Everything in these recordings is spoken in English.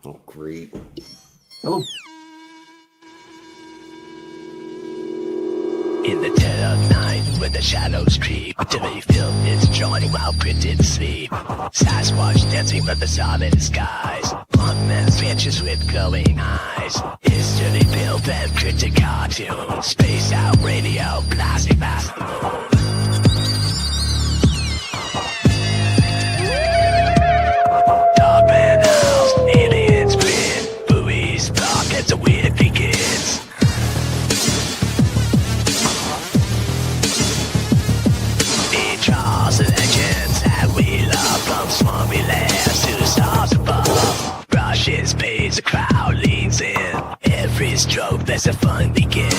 Oh, great. Hello. In the dead of night, when the shadows creep, Timothy Fylth is joining while Cryptid sleep. Sasquatch dancing from the southern skies. Monkman's ventures with glowing eyes. History built and Cryptid cartoons. Space out radio, blasting past the moon. Dogman howls, aliens grin. Buoys block as the wind begins. Draws legends that we love from swarmy lands to stars above. Rushes pays, the crowd leans in. Every stroke lets the fun begin.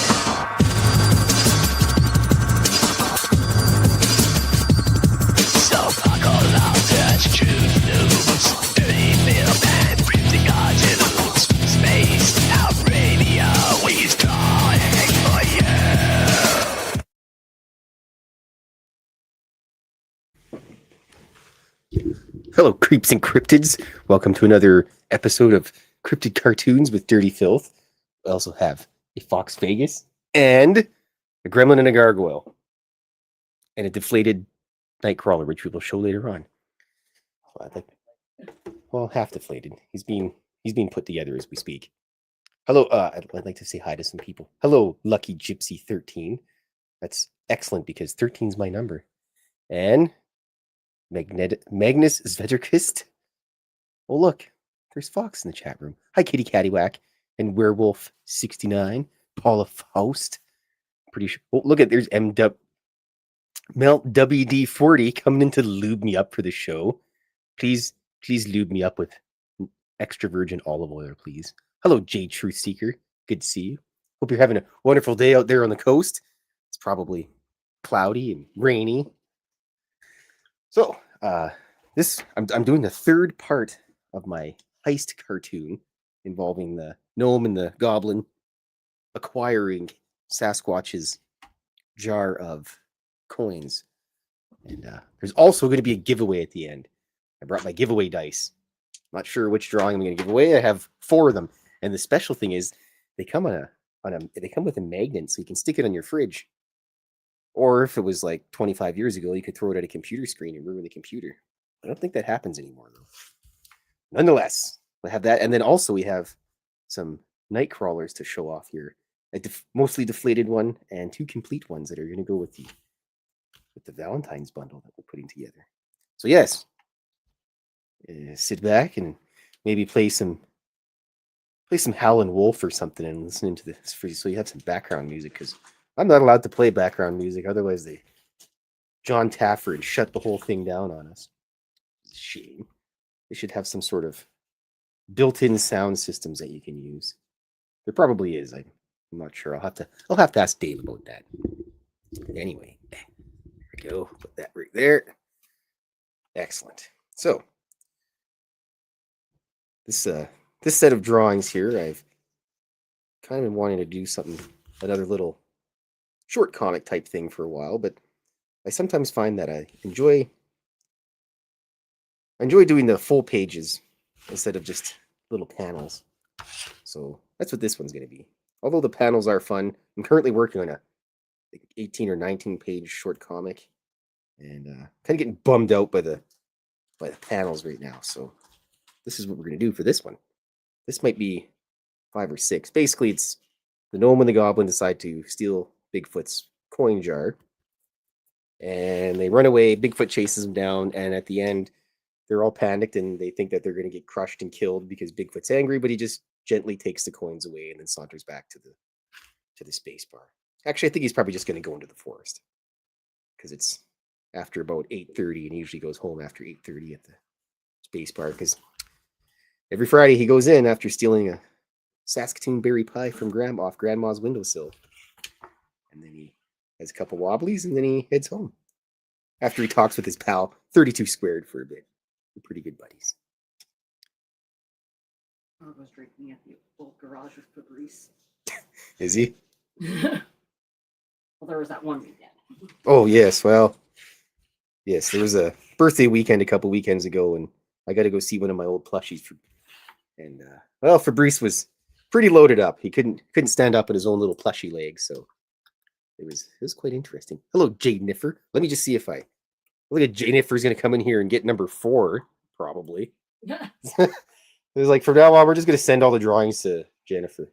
So buckle up, touch truth news. Dirty film and cryptic cartoons. Space out radio, we's drawing for you. Hello, creeps and cryptids. Welcome to another episode of Cryptid Cartoons with Dirty Fylth. We also have a Foxx Vegas and a gremlin and a gargoyle and a deflated nightcrawler, which we will show later on. Well, half deflated. He's being put together as we speak. Hello, I'd like to say hi to some people. Hello, Lucky Gypsy 13. That's excellent because 13 is my number. And Magnus Zveterkist. Oh, look, there's Fox in the chat room. Hi, Kitty Cattywhack and Werewolf 69. Paula Faust. Pretty sure. Oh, look at there's Melt WD 40 coming in to lube me up for the show. Please lube me up with extra virgin olive oil, please. Hello, J Truth Seeker. Good to see you. Hope you're having a wonderful day out there on the coast. It's probably cloudy and rainy. So, I'm doing the third part of my heist cartoon involving the gnome and the goblin acquiring Sasquatch's jar of coins. And there's also going to be a giveaway at the end. I brought my giveaway dice. I'm not sure which drawing I'm going to give away. I have 4 of them. And the special thing is they come they come with a magnet so you can stick it on your fridge. Or if it was like 25 years ago, you could throw it at a computer screen and ruin the computer. I don't think that happens anymore, though. Nonetheless, we have that. And then also we have some night crawlers to show off here. A mostly deflated one and 2 complete ones that are going to go with the Valentine's bundle that we're putting together. So yes, sit back and maybe play some Howlin' Wolf or something and listen into this so you have some background music, because I'm not allowed to play background music. Otherwise, John Tafford shut the whole thing down on us. It's a shame. They should have some sort of built-in sound systems that you can use. There probably is. I'm not sure. I'll have to ask Dave about that. Anyway, there we go. Put that right there. Excellent. So this set of drawings here, I've kind of been wanting to do another little short comic type thing for a while, but I sometimes find that I enjoy doing the full pages instead of just little panels. So that's what this one's going to be. Although the panels are fun, I'm currently working on a 18 or 19 page short comic, and kind of getting bummed out by the panels right now. So this is what we're going to do for this one. This might be 5 or 6. Basically, it's the gnome and the goblin decide to steal Bigfoot's coin jar, and they run away. Bigfoot chases them down, and at the end, they're all panicked and they think that they're going to get crushed and killed because Bigfoot's angry, but he just gently takes the coins away and then saunters back to the space bar. Actually, I think he's probably just going to go into the forest because it's after about 8:30, and he usually goes home after 8:30 at the space bar, because every Friday he goes in after stealing a Saskatoon berry pie from off Grandma's windowsill. And then he has a couple wobblies, and then he heads home. After he talks with his pal, 32 Squared, for a bit. They're pretty good buddies. I was drinking at the old garage with Fabrice. Is he? Well, there was that one weekend. Oh, yes. Well, yes, there was a birthday weekend a couple weekends ago, and I got to go see one of my old plushies And well, Fabrice was pretty loaded up. He couldn't stand up on his own little plushy legs, so it was quite interesting. Hello, Jay Niffer. Let me just see if I look at Jay Niffer's gonna come in here and get number 4, probably. It was like from now on, we're just gonna send all the drawings to Jennifer.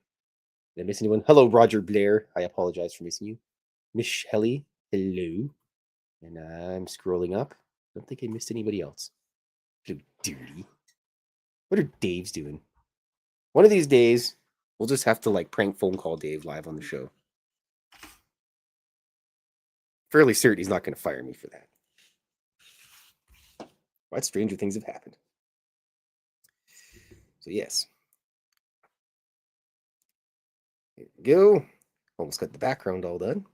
Did I miss anyone? Hello, Roger Blair. I apologize for missing you. Miss Shelley, hello. And I'm scrolling up. Don't think I missed anybody else. Hello, dirty. What are Dave's doing? One of these days, we'll just have to like prank phone call Dave live on the show. Fairly certain he's not going to fire me for that. What stranger things have happened. So yes. Here we go. Almost got the background all done.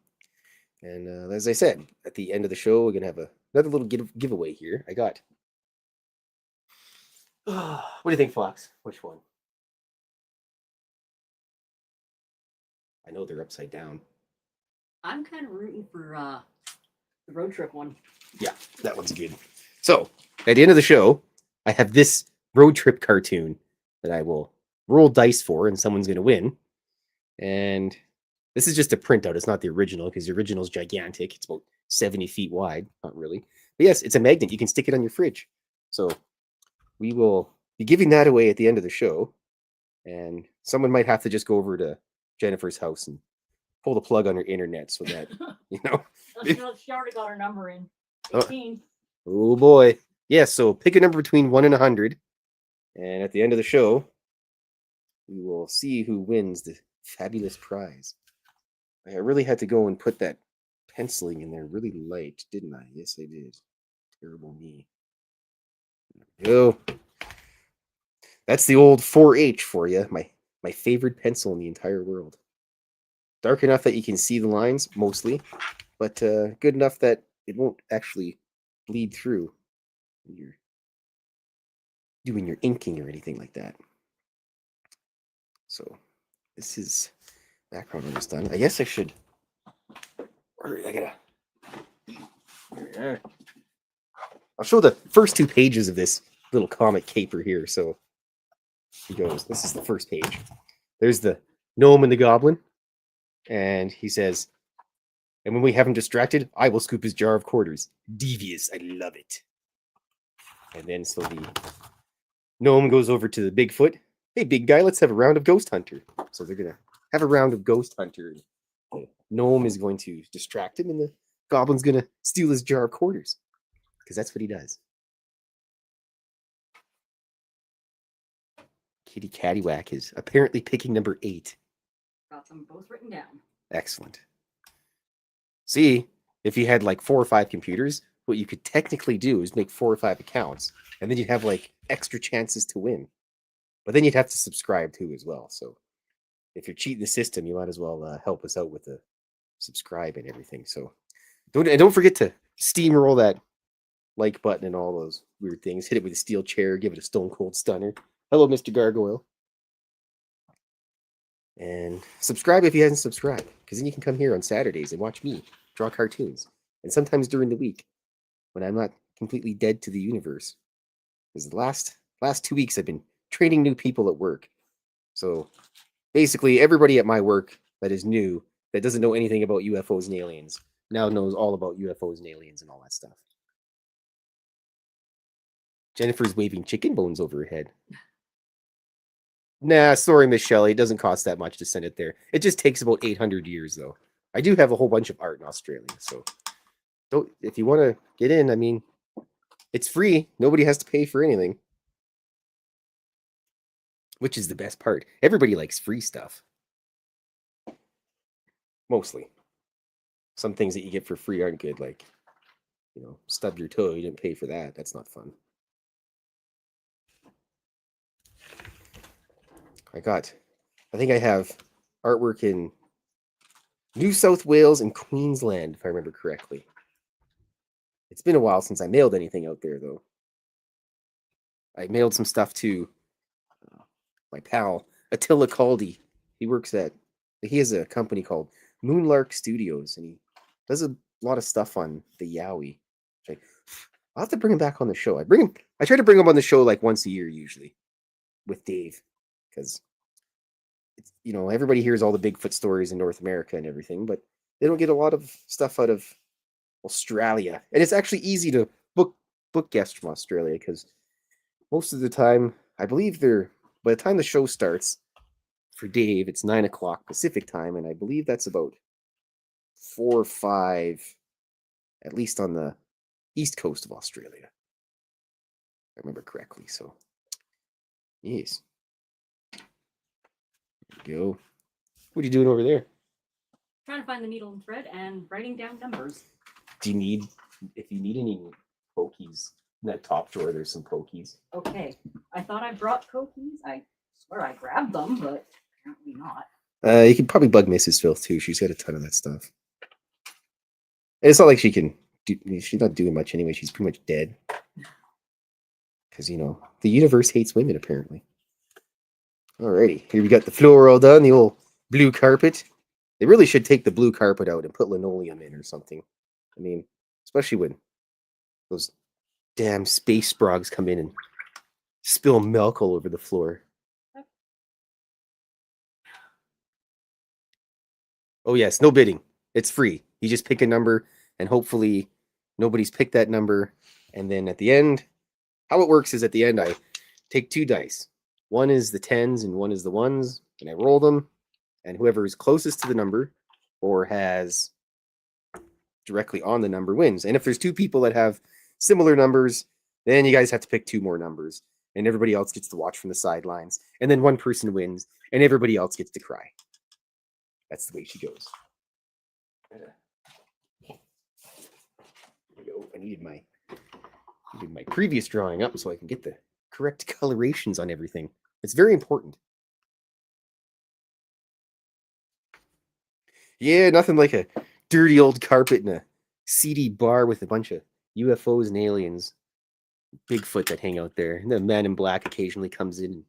And as I said, at the end of the show, we're going to have another little giveaway here. I got... what do you think, Fox? Which one? I know they're upside down. I'm kind of rooting for the road trip one. Yeah, that one's good. So, at the end of the show, I have this road trip cartoon that I will roll dice for, and someone's going to win. And this is just a printout. It's not the original, because the original is gigantic. It's about 70 feet wide. Not really. But yes, it's a magnet. You can stick it on your fridge. So, we will be giving that away at the end of the show. And someone might have to just go over to Jennifer's house and pull the plug on her internet so that, you know. She already got her number in. 18. Oh boy. Yeah, so pick a number between 1 and 100. And at the end of the show, we will see who wins the fabulous prize. I really had to go and put that penciling in there really light, didn't I? Yes, I did. Terrible me. There we go. That's the old 4H for you. My favorite pencil in the entire world. Dark enough that you can see the lines, mostly, but good enough that it won't actually bleed through when you're doing your inking or anything like that. So, this is background almost done. I guess I should... I'll show the first 2 pages of this little comic caper here, so... He goes, this is the first page. There's the gnome and the goblin. And he says, and when we have him distracted, I will scoop his jar of quarters. Devious, I love it. And then so the gnome goes over to the Bigfoot. Hey, big guy, let's have a round of Ghost Hunter. So they're going to have a round of Ghost Hunter. The gnome is going to distract him, and the goblin's going to steal his jar of quarters. Because that's what he does. Kitty Caddywhack is apparently picking number 8. Got them both written down. Excellent. See, if you had like 4 or 5 computers, what you could technically do is make 4 or 5 accounts, and then you'd have like extra chances to win. But then you'd have to subscribe too as well. So if you're cheating the system, you might as well help us out with the subscribe and everything. So don't forget to steamroll that like button and all those weird things. Hit it with a steel chair. Give it a stone cold stunner. Hello, Mr. Gargoyle. And subscribe if you haven't subscribed, because then you can come here on Saturdays and watch me draw cartoons. And sometimes during the week, when I'm not completely dead to the universe. Because the last 2 weeks I've been training new people at work. So basically everybody at my work that is new, that doesn't know anything about UFOs and aliens, now knows all about UFOs and aliens and all that stuff. Jennifer's waving chicken bones over her head. Nah, sorry, Miss Shelley. It doesn't cost that much to send it there. It just takes about 800 years, though. I do have a whole bunch of art in Australia, so if you want to get in, I mean, it's free. Nobody has to pay for anything. Which is the best part. Everybody likes free stuff. Mostly. Some things that you get for free aren't good, like, stub your toe. You didn't pay for that. That's not fun. I think I have artwork in New South Wales and Queensland, if I remember correctly. It's been a while since I mailed anything out there, though. I mailed some stuff to my pal, Attila Caldi. He has a company called Moonlark Studios, and he does a lot of stuff on the Yowie. I'll have to bring him back on the show. I try to bring him on the show like once a year, usually. with Dave, because everybody hears all the Bigfoot stories in North America and everything, but they don't get a lot of stuff out of Australia. And it's actually easy to book guests from Australia, because most of the time, I believe by the time the show starts for Dave, it's 9 o'clock Pacific time, and I believe that's about 4 or 5, at least on the east coast of Australia. If I remember correctly. So, yes. There we go. What are you doing over there? Trying to find the needle and thread and writing down numbers. If you need any pokies, in that top drawer, there's some pokies. Okay. I thought I brought pokies. I swear I grabbed them, but apparently not. You can probably bug Mrs. Fylth too. She's got a ton of that stuff. And it's not like she's not doing much anyway. She's pretty much dead. Because, the universe hates women, apparently. Alrighty. Here we got the floor all done, the old blue carpet. They really should take the blue carpet out and put linoleum in or something. I mean, especially when those damn space frogs come in and spill milk all over the floor. Oh, yes, no bidding. It's free. You just pick a number, and hopefully nobody's picked that number. And then at the end, how it works is at the end, I take 2 dice. One is the 10s and one is the 1s, and I roll them. And whoever is closest to the number or has directly on the number wins. And if there's 2 people that have similar numbers, then you guys have to pick 2 more numbers. And everybody else gets to watch from the sidelines. And then one person wins, and everybody else gets to cry. That's the way she goes. There we go. I needed my previous drawing up so I can get the correct colorations on everything. It's very important. Yeah, nothing like a dirty old carpet in a seedy bar with a bunch of UFOs and aliens. Bigfoot that hang out there. And the man in black occasionally comes in and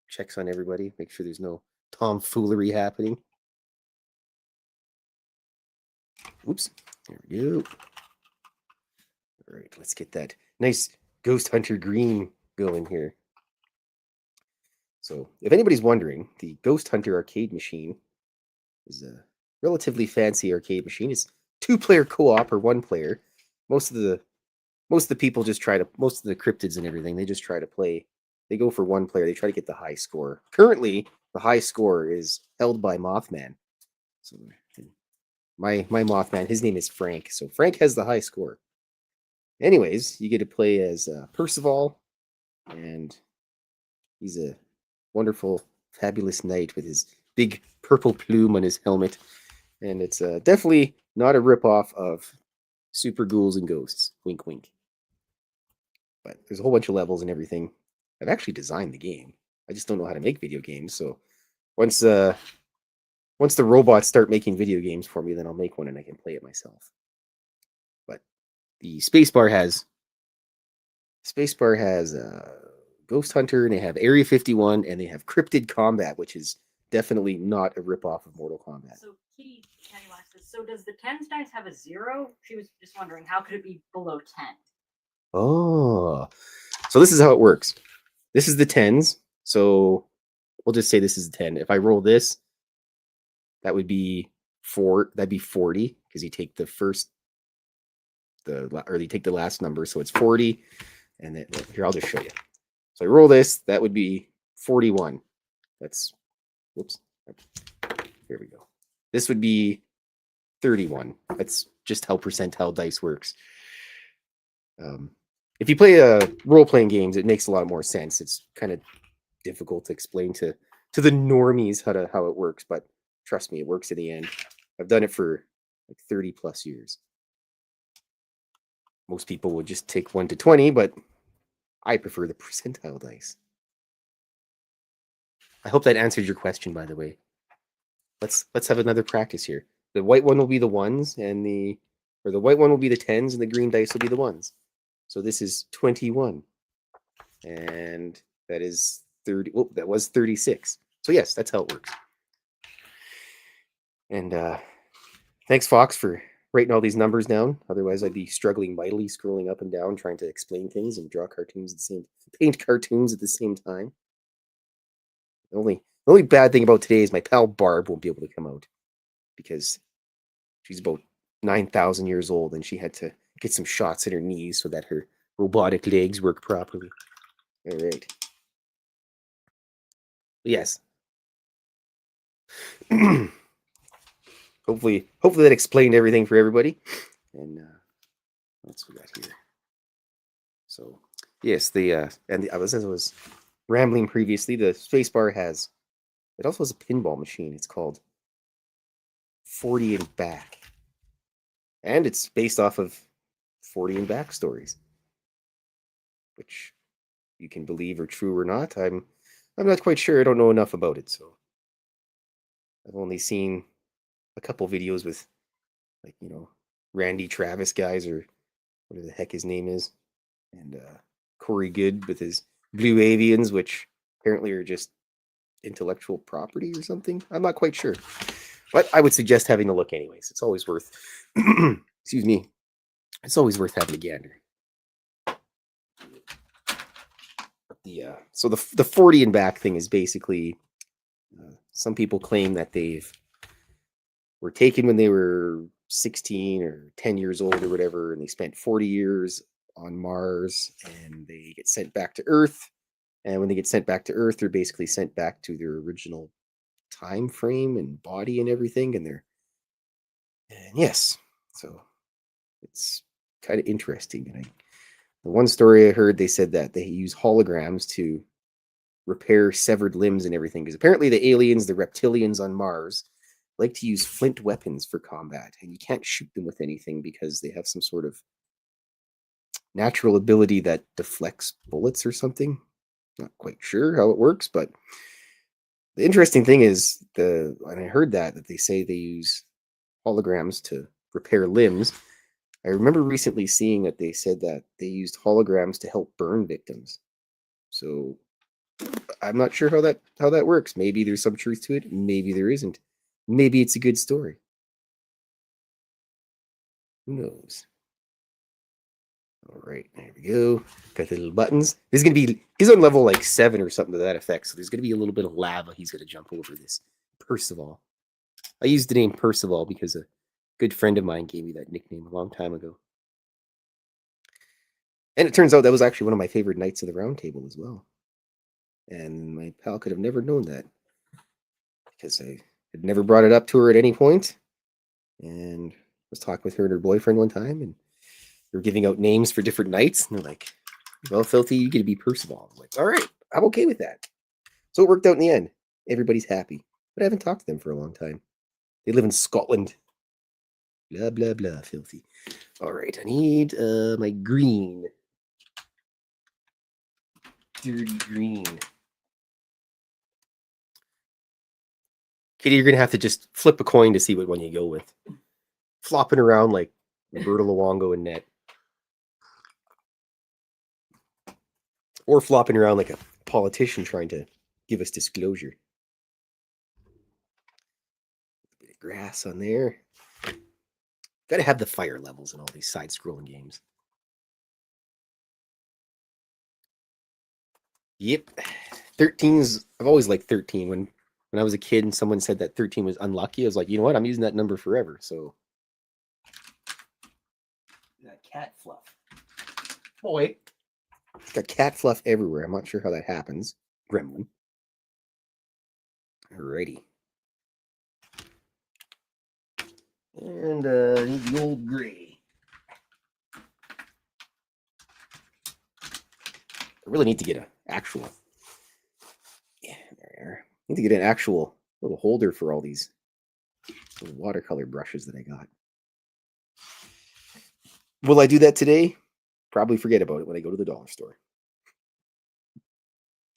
checks on everybody, make sure there's no tomfoolery happening. Oops, there we go. All right, let's get that nice Ghost Hunter green going here. So, if anybody's wondering, the Ghost Hunter arcade machine is a relatively fancy arcade machine. It's 2-player co-op or 1 player. Most of the people just most of the cryptids and everything, they just try to play. They go for 1 player. They try to get the high score. Currently, the high score is held by Mothman. So, my Mothman, his name is Frank. So Frank has the high score. Anyways, you get to play as Percival, and he's a wonderful, fabulous knight with his big purple plume on his helmet. And it's definitely not a ripoff of Super Ghouls and Ghosts. Wink, wink. But there's a whole bunch of levels and everything. I've actually designed the game. I just don't know how to make video games. So once the robots start making video games for me, then I'll make one and I can play it myself. But the Spacebar has Ghost Hunter, and they have Area 51, and they have Cryptid Combat, which is definitely not a ripoff of Mortal Kombat. So Kitty asked this, so does the 10s dice have a 0? She was just wondering, how could it be below 10? Oh, so this is how it works. This is the 10s. So we'll just say this is a 10. If I roll this, that would be 4. That'd be 40, because you take you take the last number. So it's 40. And then here, I'll just show you. So I roll this, that would be 41. That's, whoops. Here we go. This would be 31. That's just how percentile dice works. If you play role-playing games, it makes a lot more sense. It's kind of difficult to explain to the normies how it works, but trust me, it works in the end. I've done it for like 30 plus years. Most people would just take 1 to 20, but I prefer the percentile dice. I hope that answered your question, by the way. Let's have another practice here. The white one will be the 1s, and the white one will be the 10s, and the green dice will be the 1s. So this is 21. And that is 30. Oh, that was 36. So yes, that's how it works. And thanks, Foxx, for writing all these numbers down. Otherwise, I'd be struggling mightily, scrolling up and down, trying to explain things and paint cartoons at the same time. The only bad thing about today is my pal Barb won't be able to come out because she's about 9,000 years old and she had to get some shots in her knees so that her robotic legs work properly. All right. Yes. hopefully that explained everything for everybody. And what's we got here? So yes, I was rambling previously. The spacebar it also has a pinball machine. It's called 40 and Back, and it's based off of 40 and Back stories, which you can believe are true or not. I'm not quite sure. I don't know enough about it, so I've only seen a couple videos with, like, Randy Travis guys, or whatever the heck his name is, and Corey Good with his Blue Avians, which apparently are just intellectual property or something. I'm not quite sure, but I would suggest having a look anyways. It's always worth excuse me, it's always worth having a gander. So the 40 and Back thing is basically, some people claim that were taken when they were 16 or 10 years old or whatever, and they spent 40 years on Mars, and they get sent back to Earth. And when they get sent back to Earth, they're basically sent back to their original time frame and body and everything. And yes, so it's kind of interesting. And the one story I heard, they said that they use holograms to repair severed limbs and everything, because apparently the aliens, the reptilians on Mars, like to use flint weapons for combat, and you can't shoot them with anything because they have some sort of natural ability that deflects bullets or something. Not quite sure how it works, but the interesting thing is, and I heard that they say they use holograms to repair limbs. I remember recently seeing that they said that they used holograms to help burn victims. So I'm not sure how that works. Maybe there's some truth to it. Maybe there isn't. Maybe it's a good story. Who knows? All right, there we go. Got the little buttons. He's on level like 7 or something to that effect. So there's gonna be a little bit of lava. He's gonna jump over this. Percival. I used the name Percival because a good friend of mine gave me that nickname a long time ago. And it turns out that was actually one of my favorite Knights of the Round Table as well. And my pal could have never known that, because I had never brought it up to her at any point. And I was talking with her and her boyfriend one time, and they were giving out names for different knights. And they're like, well, Fylthy, you get to be Percival. I'm like, all right, I'm okay with that. So it worked out in the end. Everybody's happy. But I haven't talked to them for a long time. They live in Scotland. Blah, blah, blah, Fylthy. All right, I need my green. Dirty green. Kitty, you're going to have to just flip a coin to see what one you go with. Flopping around like Roberto Luongo and Net. Or flopping around like a politician trying to give us disclosure. A bit of grass on there. Got to have the fire levels in all these side-scrolling games. Yep. 13's... I've always liked 13. When I was a kid and someone said that 13 was unlucky, I was like, you know what? I'm using that number forever. So... That cat fluff. Boy. It's got cat fluff everywhere. I'm not sure how that happens. Gremlin. Alrighty. And need the old gray. I really need to get an actual... Yeah, there. I need to get an actual little holder for all these little watercolor brushes that I got. Will I do that today? Probably forget about it when I go to the dollar store.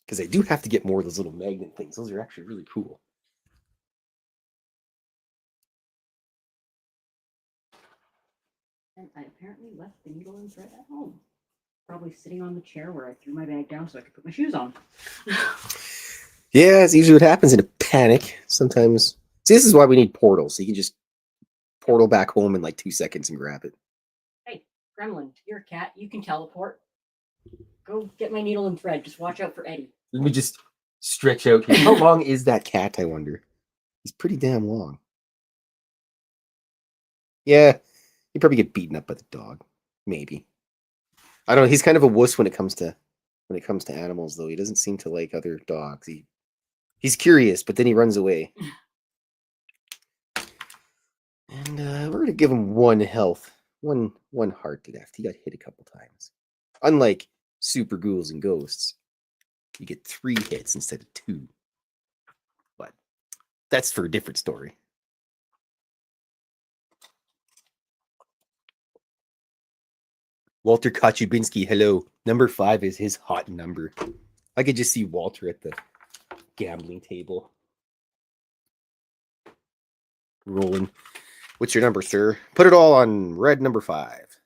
Because I do have to get more of those little magnet things. Those are actually really cool. And I apparently left the needle and thread at home. Probably sitting on the chair where I threw my bag down so I could put my shoes on. Yeah, it's usually what happens in a panic. Sometimes. See, this is why we need portals. So you can just portal back home in like 2 seconds and grab it. Hey, Gremlin, you're a cat. You can teleport. Go get my needle and thread. Just watch out for Eddie. Let me just stretch out here. How long is that cat, I wonder? He's pretty damn long. Yeah, he'd probably get beaten up by the dog. Maybe. I don't know. He's kind of a wuss when it comes to animals, though. He doesn't seem to like other dogs. He's curious, but then he runs away. And we're gonna give him 1 health, one heart to death. He got hit a couple times. Unlike super ghouls and ghosts, you get 3 hits instead of 2. But that's for a different story. Walter Kachubinski, hello. Number 5 is his hot number. I could just see Walter at the gambling table. Rolling. What's your number, sir? Put it all on red number 5.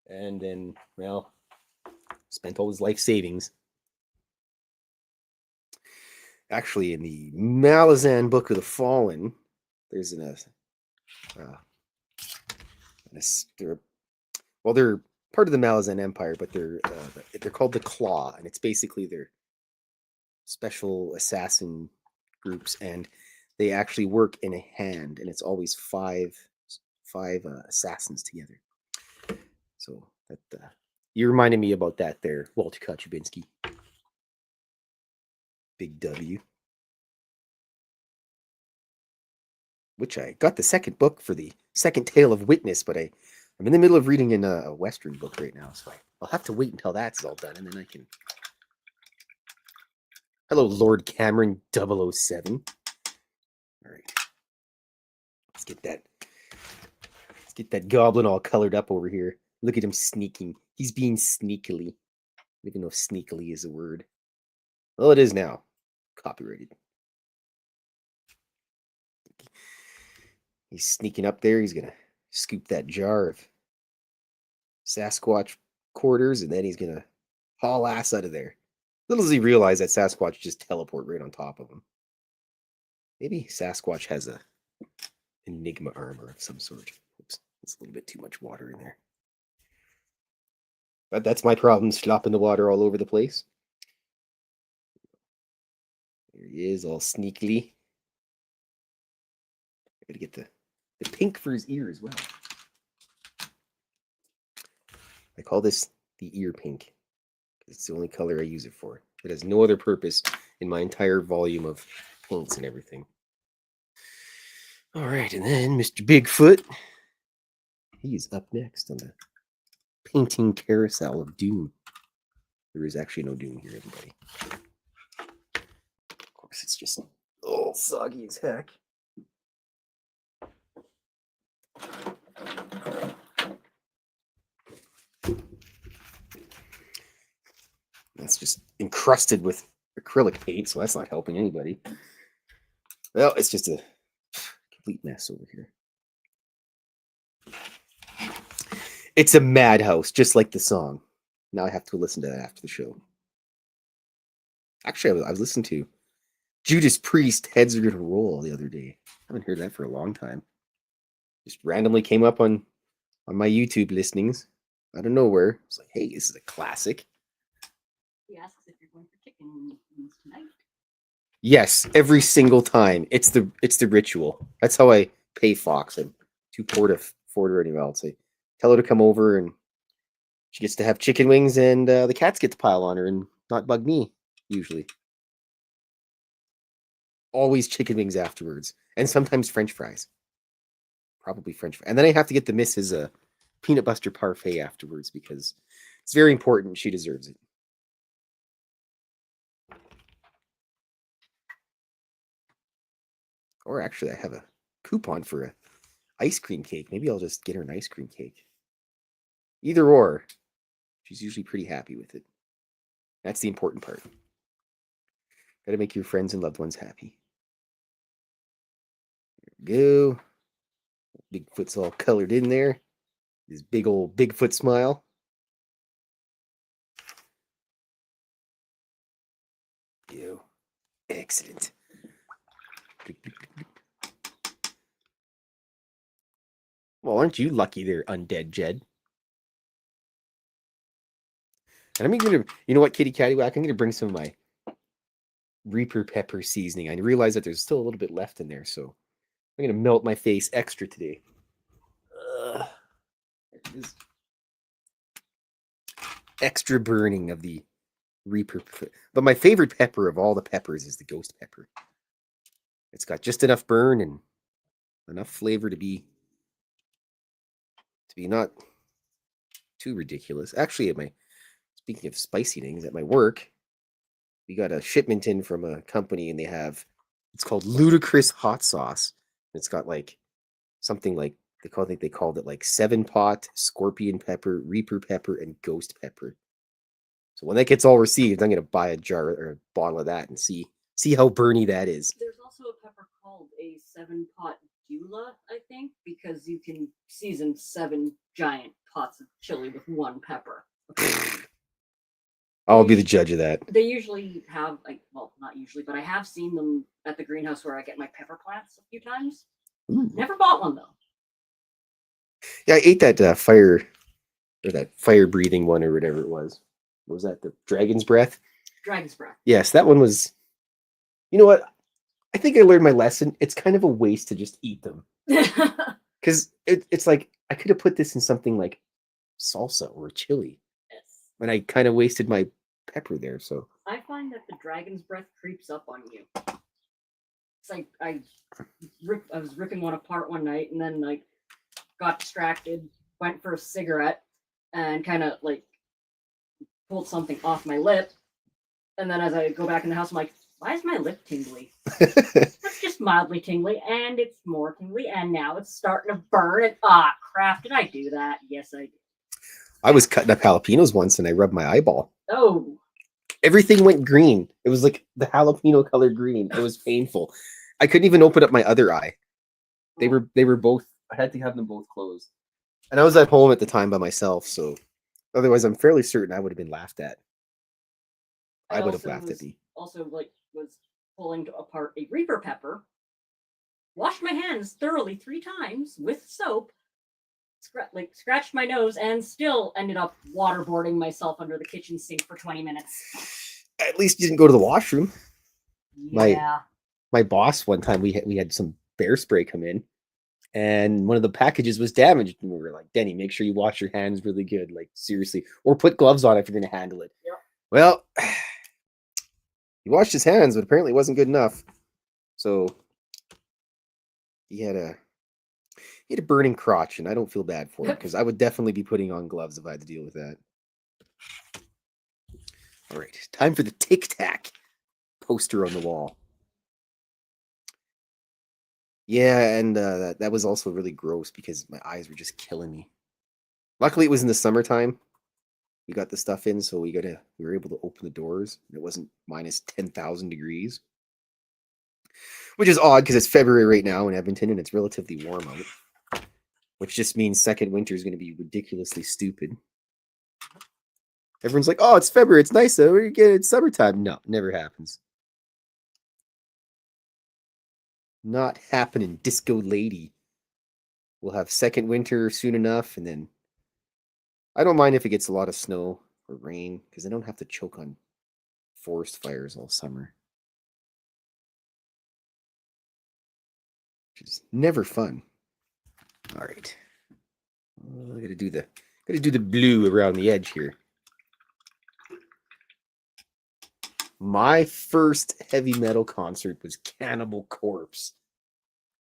And then, well, spent all his life savings. Actually, in the Malazan Book of the Fallen, there's they're part of the Malazan Empire, but they're called the Claw, and it's basically their special assassin groups, and they actually work in a hand, and it's always five assassins together. So that you reminded me about that there, Walter Kachubinski. Big W. Which I got the second book for the second Tale of Witness, but I'm in the middle of reading in a Western book right now, so I'll have to wait until that's all done, and then I can... Hello, Lord Cameron 007. All right. Let's get that goblin all colored up over here. Look at him sneaking. He's being sneakily. I don't even know if sneakily is a word. Well, it is now. Copyrighted. He's sneaking up there. He's going to scoop that jar of Sasquatch quarters, and then he's going to haul ass out of there. Little does he realize that Sasquatch just teleport right on top of him. Maybe Sasquatch has a Enigma armor of some sort. Oops, there's a little bit too much water in there. But that's my problem, slopping the water all over the place. There he is, all sneakily. I gotta get the pink for his ear as well. I call this the ear pink. It's the only color I use it for. It has no other purpose in my entire volume of paints and everything. All right, and then Mr. Bigfoot. He's up next on the painting carousel of doom. There is actually no doom here, everybody. Of course, it's just all soggy as heck. That's just encrusted with acrylic paint, so that's not helping anybody. Well, it's just a complete mess over here. It's a madhouse, just like the song. Now I have to listen to that after the show. Actually, I was listening to Judas Priest, Heads Are Gonna Roll the other day. I haven't heard that for a long time. Just randomly came up on my YouTube listings out of nowhere. It's like, hey, this is a classic. He asks if you're going for chicken wings tonight. Yes, every single time. It's the ritual. That's how I pay Fox. I'm too poor to afford her anywhere else. I tell her to come over, and she gets to have chicken wings, and the cats get to pile on her and not bug me, usually. Always chicken wings afterwards, and sometimes French fries. Probably French fries. And then I have to get the missus a peanut butter parfait afterwards because it's very important. She deserves it. Or actually, I have a coupon for a ice cream cake. Maybe I'll just get her an ice cream cake. Either or. She's usually pretty happy with it. That's the important part. Gotta make your friends and loved ones happy. There we go. Bigfoot's all colored in there. His big old Bigfoot smile. Ew. Excellent. Well, aren't you lucky there, undead Jed? And I'm gonna, you know what, Kitty Cattywhack? I'm gonna bring some of my Reaper pepper seasoning. I realized that there's still a little bit left in there, so I'm gonna melt my face extra today. Ugh. It is extra burning of the Reaper, but my favorite pepper of all the peppers is the ghost pepper. It's got just enough burn and enough flavor to be not too ridiculous. Actually, speaking of spicy things, at my work, we got a shipment in from a company, and it's called Ludicrous Hot Sauce. It's got like something like they called it like 7-pot, scorpion pepper, Reaper pepper, and ghost pepper. So when that gets all received, I'm gonna buy a jar or a bottle of that and see how burny that is. There's also a pepper called a 7-pot Dula, I think, because you can season 7 giant pots of chili with 1 pepper. I'll be the judge of that. They usually have, like, well, not usually, but I have seen them at the greenhouse where I get my pepper plants a few times. Ooh. Never bought one though. Yeah, I ate that fire breathing one or whatever it was. What was that? The dragon's breath? Dragon's breath. Yes, that one was. You know what? I think I learned my lesson. It's kind of a waste to just eat them. Because it's like, I could have put this in something like salsa or chili. Yes. And I kind of wasted my pepper there, so. I find that the dragon's breath creeps up on you. It's like I was ripping one apart one night, and then like got distracted, went for a cigarette, and kind of like pulled something off my lip. And then as I go back in the house, I'm like, why is my lip tingly? It's just mildly tingly, and it's more tingly, and now it's starting to burn. And crap, did I do that? Yes, I did. I was cutting up jalapenos once, and I rubbed my eyeball. Oh. Everything went green. It was like the jalapeno color green. It was painful. I couldn't even open up my other eye. They were both. I had to have them both closed. And I was at home at the time by myself, so otherwise, I'm fairly certain I would have been laughed at. I would have laughed at me. Also, was pulling apart a Reaper pepper. Washed my hands thoroughly 3 times with soap. Scratched my nose, and still ended up waterboarding myself under the kitchen sink for 20 minutes. At least you didn't go to the washroom. Yeah. My boss, one time we had some bear spray come in, and one of the packages was damaged, and we were like, Denny, make sure you wash your hands really good, like seriously, or put gloves on if you're going to handle it. Yep. Well, he washed his hands, but apparently it wasn't good enough. So he had a burning crotch, and I don't feel bad for it, because I would definitely be putting on gloves if I had to deal with that. All right, time for the Tic Tac poster on the wall. Yeah, and that was also really gross because my eyes were just killing me. Luckily, it was in the summertime. We got the stuff in, so we were able to open the doors. And it wasn't minus 10,000 degrees, which is odd because it's February right now in Edmonton, and it's relatively warm out, which just means second winter is going to be ridiculously stupid. Everyone's like, "Oh, it's February. It's nice though. It's summertime." No, never happens. Not happening, disco lady. We'll have second winter soon enough, and then I don't mind if it gets a lot of snow or rain, because I don't have to choke on forest fires all summer. Which is never fun. All right. I gotta do the blue around the edge here. My first heavy metal concert was Cannibal Corpse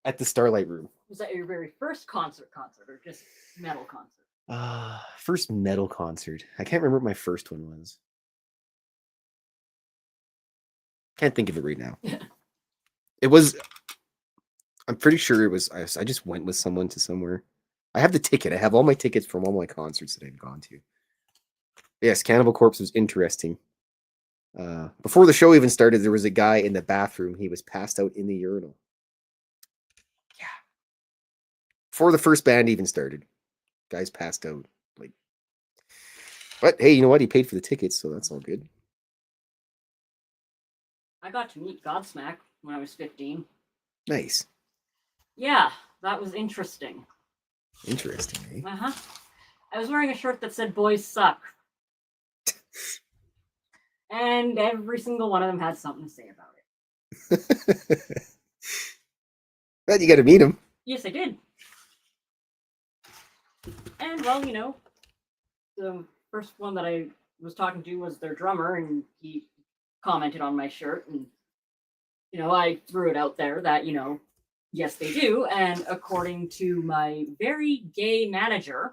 at the Starlight Room. Was that your very first concert, or just metal concert? First metal concert. I can't remember what my first one was. Can't think of it right now. It was. I'm pretty sure it was. I just went with someone to somewhere. I have the ticket. I have all my tickets from all my concerts that I've gone to. Yes, Cannibal Corpse was interesting. Before the show even started, there was a guy in the bathroom. He was passed out in the urinal. Yeah. Before the first band even started, guys passed out. But hey, you know what? He paid for the tickets, so that's all good. I got to meet Godsmack when I was 15. Nice. Yeah, that was interesting. Interesting, eh? I was wearing a shirt that said "Boys Suck." And every single one of them had something to say about it. But you got to meet him. Yes, I did. And well, the first one that I was talking to was their drummer, and he commented on my shirt, and I threw it out there that yes, they do. And according to my very gay manager,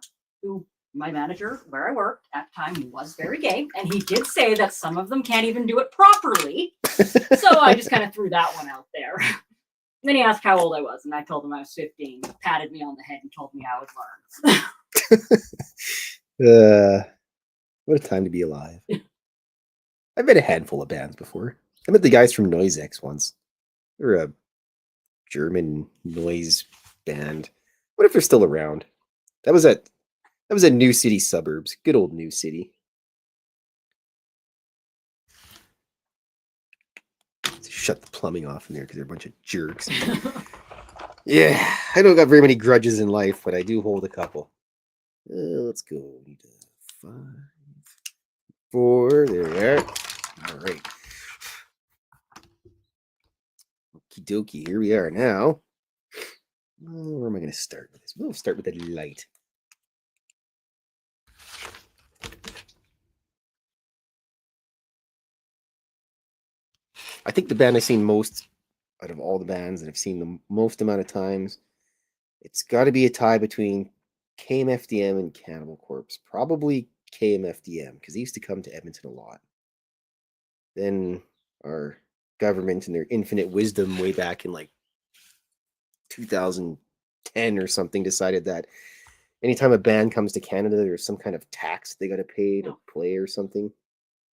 my manager where I worked at the time was very gay, and he did say that some of them can't even do it properly. So I just kind of threw that one out there. Then he asked how old I was, and I told him I was 15. He patted me on the head and told me I would learn. What a time to be alive. I've met a handful of bands before. I met the guys from Noise X once. They're a German noise band. What if they're still around? That was at New City Suburbs. Good old New City. Shut the plumbing off in there because they're a bunch of jerks. Yeah, I don't got very many grudges in life, but I do hold a couple. Let's go. 5, 4. There we are. All right. Okie dokie. Here we are now. Where am I going to start with this? We'll start with the light. I think the band I've seen most out of all the bands that I've seen the most amount of times, it's got to be a tie between KMFDM and Cannibal Corpse. Probably KMFDM, because they used to come to Edmonton a lot. Then our government and their infinite wisdom way back in like 2010 or something decided that anytime a band comes to Canada, there's some kind of tax they got to pay to play or something.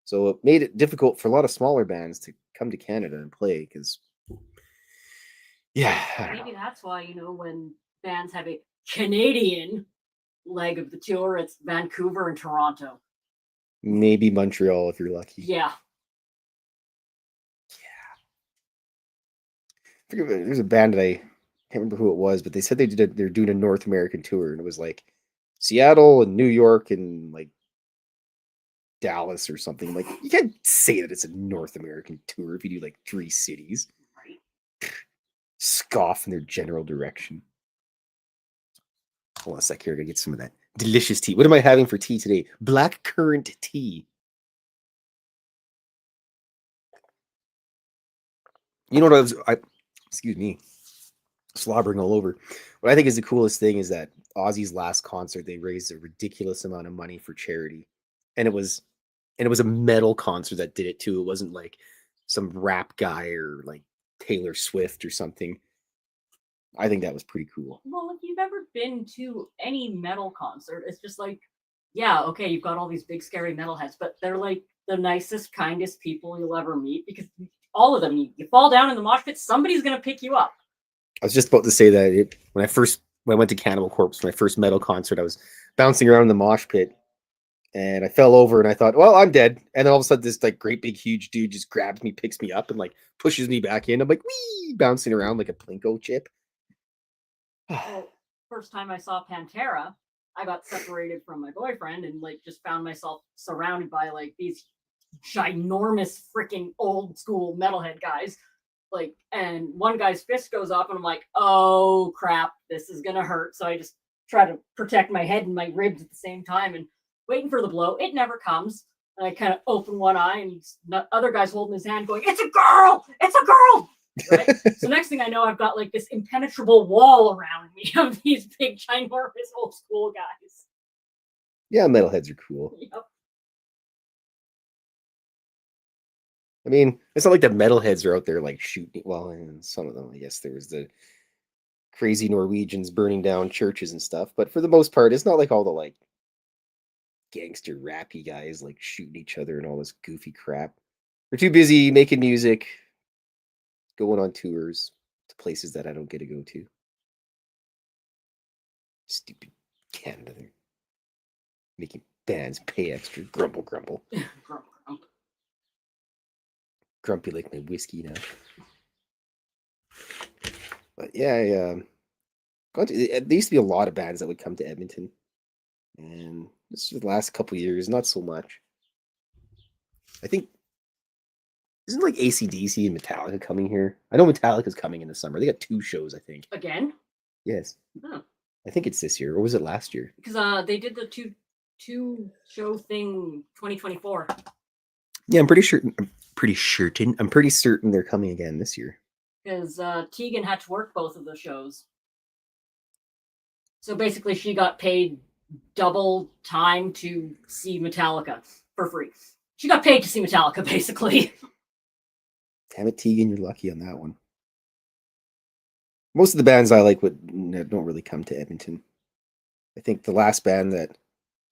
So it made it difficult for a lot of smaller bands to come to Canada and play because, yeah. Maybe that's why, when bands have a Canadian leg of the tour, it's Vancouver and Toronto. Maybe Montreal if you're lucky. Yeah. There's a band that I can't remember who it was, but they said they're doing a North American tour, and it was like Seattle and New York and like Dallas or something. Like, you can't say that it's a North American tour if you do like 3 cities. Right. Scoff in their general direction. Hold on a sec here. I gotta get some of that delicious tea. What am I having for tea today? Black currant tea. You know what excuse me, slobbering all over. What I think is the coolest thing is that Ozzy's last concert, they raised a ridiculous amount of money for charity. And it was a metal concert that did it too. It wasn't like some rap guy or like Taylor Swift or something. I think that was pretty cool. Well, if you've ever been to any metal concert, it's just like, yeah, okay, you've got all these big scary metalheads, but they're like the nicest, kindest people you'll ever meet, because all of them, you fall down in the mosh pit, somebody's gonna pick you up. I was just about to say that when I went to Cannibal Corpse, my first metal concert, I was bouncing around in the mosh pit and I fell over and I thought, well, I'm dead. And then all of a sudden this like great big huge dude just grabs me, picks me up and like pushes me back in. I'm like, wee, bouncing around like a Plinko chip. Well, first time I saw Pantera, I got separated from my boyfriend and like just found myself surrounded by like these ginormous freaking old school metalhead guys. Like, and one guy's fist goes up and I'm like, oh crap, this is gonna hurt. So I just try to protect my head and my ribs at the same time and waiting for the blow. It never comes. And I kind of open one eye and the other guy's holding his hand going, it's a girl! It's a girl! Right? So next thing I know, I've got like this impenetrable wall around me of these big, ginormous old school guys. Yeah, metalheads are cool. Yep. I mean, it's not like the metalheads are out there like shooting. Well, and some of them, I guess there was the crazy Norwegians burning down churches and stuff. But for the most part, it's not like all the like gangster rappy guys like shooting each other and all this goofy crap. They're too busy making music, going on tours to places that I don't get to go to. Stupid Canada. They're making bands pay extra. Grumble, grumble. Grumpy like my whiskey now. But yeah, there used to be a lot of bands that would come to Edmonton. And this was the last couple of years, not so much. I think Isn't like AC/DC and Metallica coming here? I know Metallica's coming in the summer. They got 2 shows, I think. Again? Yes. Oh. I think it's this year, or was it last year? Because they did the two show thing 2024. Yeah, I'm pretty sure. I'm pretty certain they're coming again this year. Because Tegan had to work both of the shows. So basically, she got paid double time to see Metallica for free. She got paid to see Metallica, basically. Damn it, Tegan, you're lucky on that one. Most of the bands I like don't really come to Edmonton. I think the last band that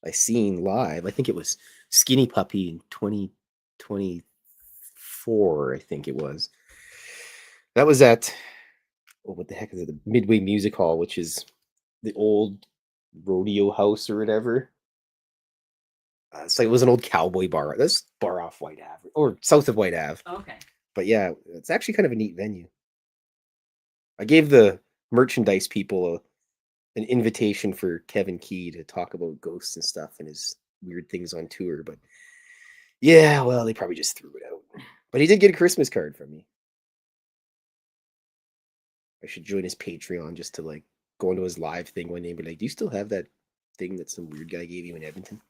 I seen live, I think it was Skinny Puppy in 2024, I think it was. That was at, what the heck is it? The Midway Music Hall, which is the old rodeo house or whatever. It's like it was an old cowboy bar. This bar off White Ave or south of White Ave. Okay. But yeah, it's actually kind of a neat venue. I gave the merchandise people an invitation for Kevin Key to talk about ghosts and stuff and his weird things on tour. But yeah, well, they probably just threw it out. But he did get a Christmas card from me. I should join his Patreon just to like go into his live thing one day and be like, do you still have that thing that some weird guy gave you in Edmonton?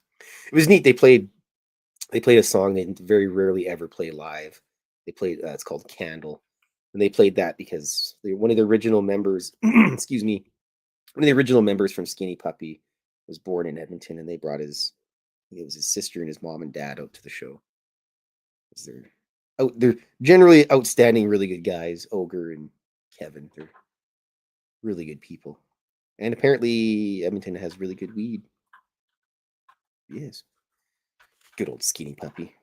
It was neat. They played a song they very rarely ever play live. They played it's called Candle. And they played that because one of the original members, excuse me, one of the original members from Skinny Puppy was born in Edmonton, and they brought it was his sister and his mom and dad out to the show. They're generally outstanding, really good guys. Ogre and Kevin, they're really good people. And apparently Edmonton has really good weed. Yes. Good old Skinny Puppy.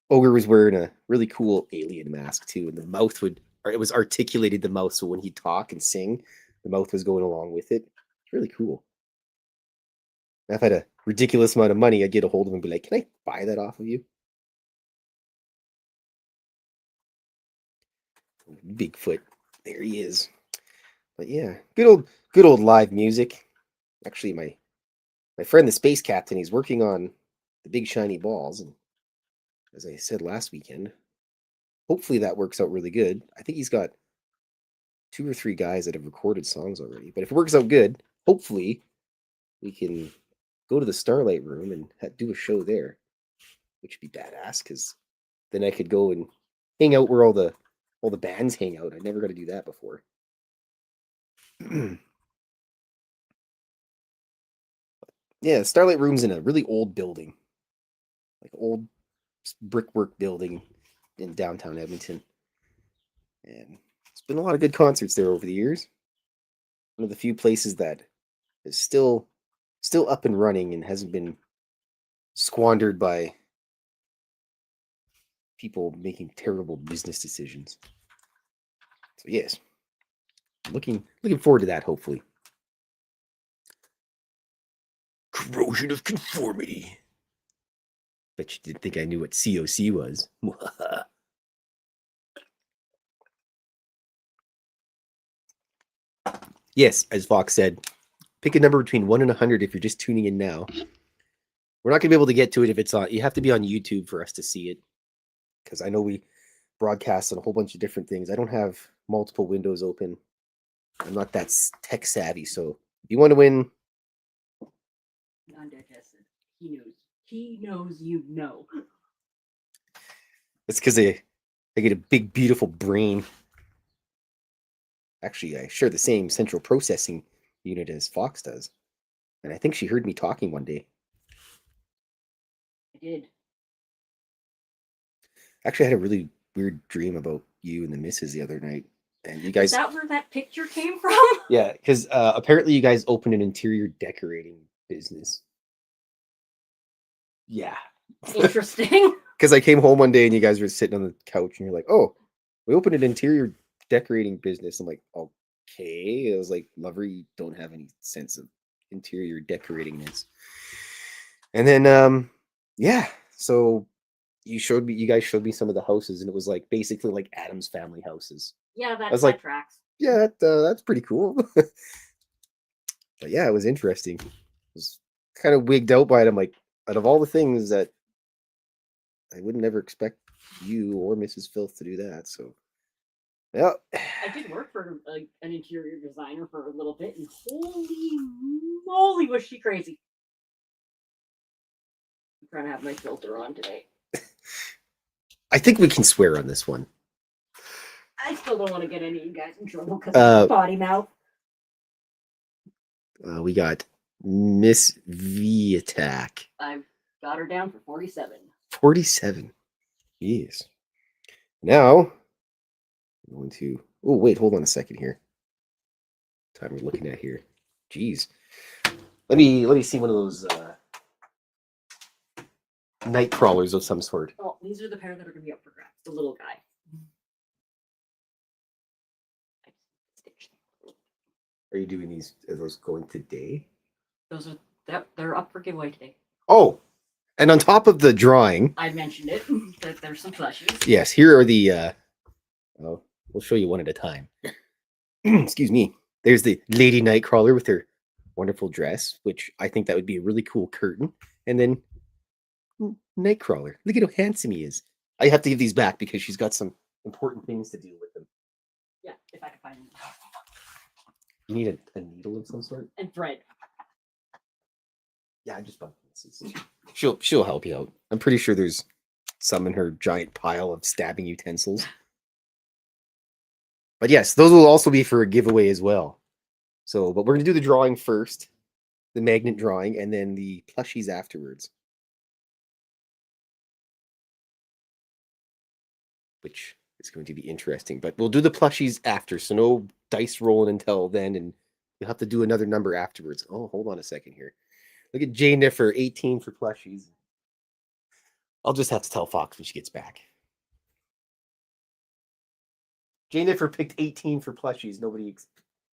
Ogre was wearing a really cool alien mask too, and it was articulated, the mouth, so when he'd talk and sing, the mouth was going along with it. It's really cool. Now, if I had a ridiculous amount of money, I'd get a hold of him and be like, can I buy that off of you? Bigfoot. There he is. But yeah, good old live music. Actually, my friend, the space captain, he's working on the big shiny balls, and as I said last weekend, hopefully that works out really good. I think he's got 2 or 3 guys that have recorded songs already. But if it works out good, hopefully we can go to the Starlight Room and do a show there, which would be badass, because then I could go and hang out where all the bands hang out. I never got to do that before. Yeah, Starlight Room's in a really old building, like old brickwork building in downtown Edmonton, and it's been a lot of good concerts there over the years. One of the few places that is still up and running and hasn't been squandered by people making terrible business decisions. So yes, looking forward to that, hopefully. Corrosion of conformity. Bet you didn't think I knew what COC was. Yes, as Fox said, pick a number between 1 and 100 if you're just tuning in now. We're not going to be able to get to it if it's on. You have to be on YouTube for us to see it, because I know we broadcast on a whole bunch of different things. I don't have multiple windows open. I'm not that tech savvy, so if you want to win... Undigested. He knows you know. It's because I get a big, beautiful brain. Actually, I share the same central processing unit as Fox does. And I think she heard me talking one day. I did. Actually, I had a really weird dream about you and the missus the other night. And you guys... Is that where that picture came from? Yeah, because apparently you guys opened an interior decorating business. Yeah. Interesting. Because I came home one day and you guys were sitting on the couch and you're like, oh, we opened an interior decorating business. I'm like, okay. I was like, lover, you don't have any sense of interior decoratingness. And then, yeah. So you guys showed me some of the houses, and it was like basically like Addams Family houses. Yeah, I was like, tracks. Yeah, that's pretty cool. But yeah, it was interesting. I was kind of wigged out by it. I'm like, out of all the things that I would never expect you or Mrs. Fylth to do that. So, yeah. I did work for an interior designer for a little bit, and holy moly, was she crazy! I'm trying to have my filter on today. I think we can swear on this one. I still don't want to get any of you guys in trouble because of potty mouth. We got Miss V Attack. I've got her down for 47. 47. Yes. Now, I'm going to. Oh, wait, hold on a second here. Time we're looking at here. Jeez. Let me see one of those night crawlers of some sort. Oh, these are the pair that are going to be up for grabs. The little guy. Are you doing these? Are those going today? Those are they're up for giveaway today. Oh, and on top of the drawing, I mentioned it that there's some plushies. Yes, here are the. Oh, we'll show you one at a time. Excuse me. There's the Lady Nightcrawler with her wonderful dress, which I think that would be a really cool curtain. And then Nightcrawler. Look at how handsome he is. I have to give these back because she's got some important things to deal with them. Yeah, if I can find them. You need a needle of some sort? And thread. Yeah, I just bought this. She'll help you out. I'm pretty sure there's some in her giant pile of stabbing utensils. But yes, those will also be for a giveaway as well. So, but we're going to do the drawing first, the magnet drawing, and then the plushies afterwards. Which is going to be interesting. But we'll do the plushies after, so no dice rolling until then, and you'll have to do another number afterwards. Oh, hold on a second here. Look at Jay Niffer, 18 for plushies. I'll just have to tell Fox when she gets back. Jay Niffer picked 18 for plushies. Nobody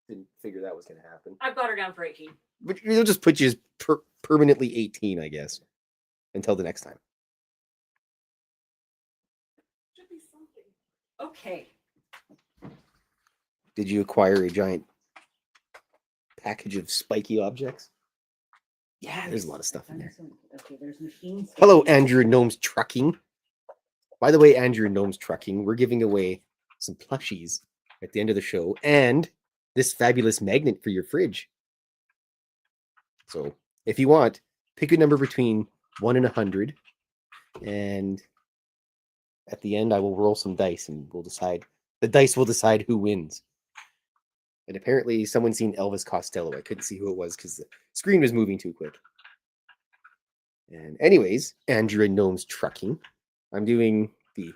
didn't figure that was going to happen. I've got her down for 18. But they'll just put you as permanently 18, I guess, until the next time. Should be something. Okay. Did you acquire a giant package of spiky objects? Yeah, there's a lot of stuff in there. Okay, there's machines. Hello, Andrew and Gnomes Trucking. By the way, Andrew and Gnomes Trucking, we're giving away some plushies at the end of the show and this fabulous magnet for your fridge. So if you want, pick a number between 1 and 100, and at the end I will roll some dice and we'll decide. The dice will decide who wins. And apparently someone's seen Elvis Costello. I couldn't see who it was because the screen was moving too quick. And anyways, Andrew and Gnomes Trucking. I'm doing the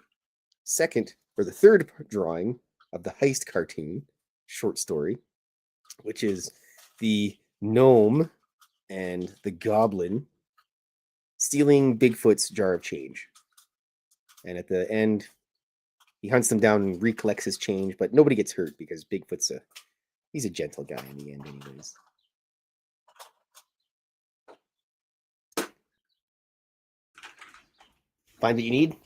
third drawing of the Heist cartoon short story, which is the gnome and the goblin stealing Bigfoot's jar of change. And at the end, he hunts them down and recollects his change, but nobody gets hurt because Bigfoot's he's a gentle guy in the end anyways. Find what you need?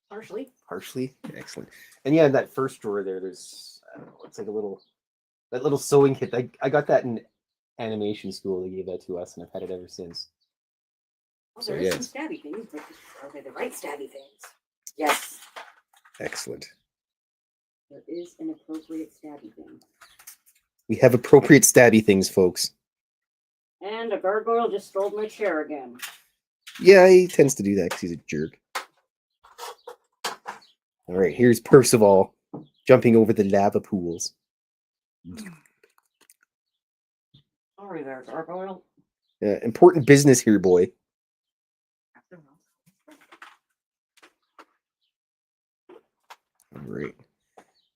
Partially. Partially? Excellent. And yeah, in that first drawer there's, I don't know, it's like that little sewing kit. I got that in animation school. They gave that to us, and I've had it ever since. Oh, there is some stabby things, but are they the right stabby things? Yes. Excellent. There is an appropriate stabby thing. We have appropriate stabby things, folks. And a gargoyle just stole my chair again. Yeah, he tends to do that because he's a jerk. All right, here's Percival jumping over the lava pools. Sorry there, gargoyle. Important business here, boy. All right.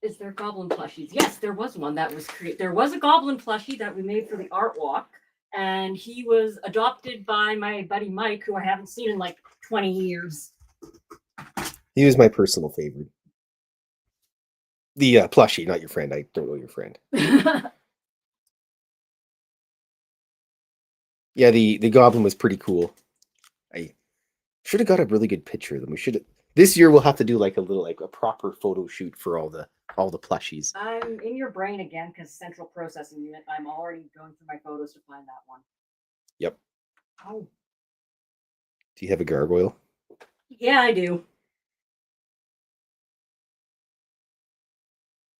Is there goblin plushies? Yes, there was one that was created. There was a goblin plushie that we made for the art walk, and he was adopted by my buddy Mike, who I haven't seen in like 20 years. He was my personal favorite. The plushie, not your friend. I don't know your friend. Yeah, the goblin was pretty cool. I should have got a really good picture of them. We should. This year we'll have to do like a proper photo shoot for all the plushies. I'm in your brain again because central processing unit. I'm already going through my photos to find that one. Yep. Oh. Do you have a gargoyle? Yeah, I do.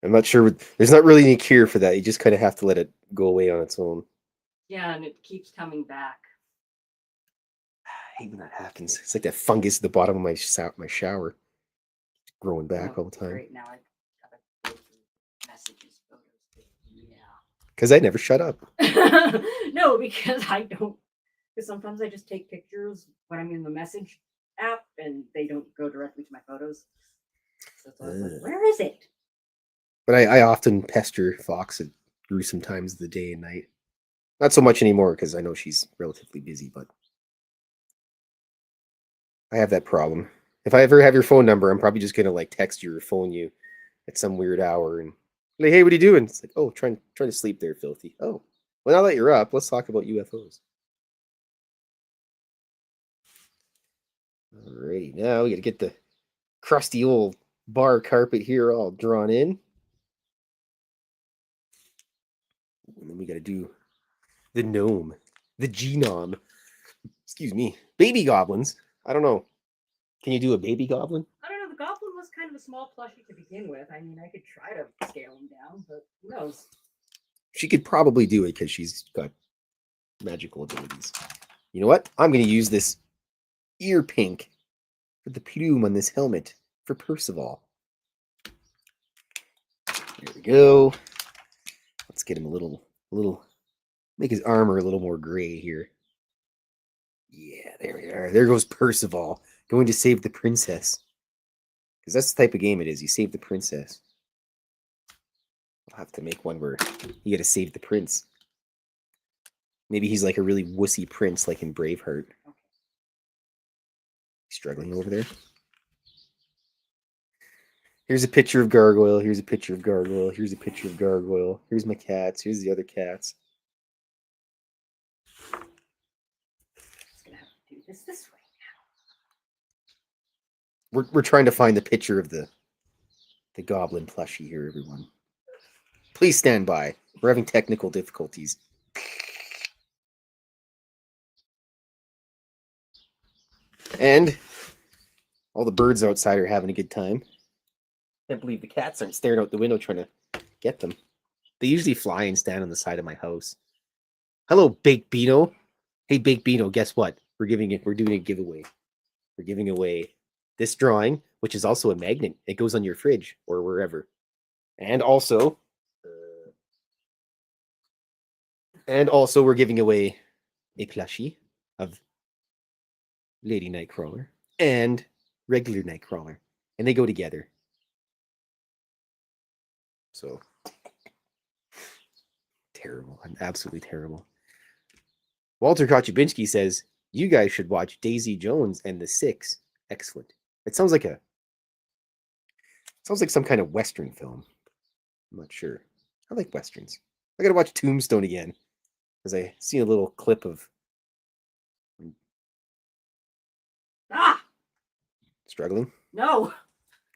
I'm not sure. There's not really any cure for that. You just kind of have to let it go away on its own. Yeah, and it keeps coming back. I hate when that happens. It's like that fungus at the bottom of my shower. It's growing back all the time. Great, now I gotta go through messages, photos. Yeah. Because I never shut up. No, because I don't. Because sometimes I just take pictures when I'm in the message app and they don't go directly to my photos. So it's always like, where is it? But I often pester Fox at gruesome times of the day and night. Not so much anymore because I know she's relatively busy, but I have that problem. If I ever have your phone number, I'm probably just gonna like text you or phone you at some weird hour and like, hey, what are you doing? It's like, oh, trying to sleep there, Fylthy. Oh, well, now that you're up, let's talk about UFOs. Alrighty, now we gotta get the crusty old bar carpet here all drawn in. And then we gotta do the gnome, the genome. Excuse me. Baby goblins. I don't know. Can you do a baby goblin? I don't know. The goblin was kind of a small plushie to begin with. I mean, I could try to scale him down, but who knows? She could probably do it because she's got magical abilities. You know what? I'm going to use this ear pink for the plume on this helmet for Percival. There we go. Let's get him a little, make his armor a little more gray here. Yeah, there we are. There goes Percival, going to save the princess. Because that's the type of game it is. You save the princess. I'll have to make one where you gotta save the prince. Maybe he's like a really wussy prince, like in Braveheart. Struggling over there. Here's a picture of Gargoyle. Here's a picture of Gargoyle. Here's a picture of Gargoyle. Here's my cats. Here's the other cats. Just gonna have to do this way now. We're trying to find the picture of the goblin plushie here, everyone. Please stand by. We're having technical difficulties. And all the birds outside are having a good time. Can't believe the cats aren't staring out the window trying to get them. They usually fly and stand on the side of my house. Hello, Baked Beano. Hey, Baked Beano, guess what? We're doing a giveaway. We're giving away this drawing, which is also a magnet. It goes on your fridge or wherever. And also we're giving away a plushie of Lady Nightcrawler and regular Nightcrawler. And they go together. So terrible. I'm absolutely terrible. Walter Kochubinski says, you guys should watch Daisy Jones and the Six. Excellent. It sounds like some kind of Western film. I'm not sure. I like Westerns. I gotta watch Tombstone again. Because I see a little clip of struggling. No.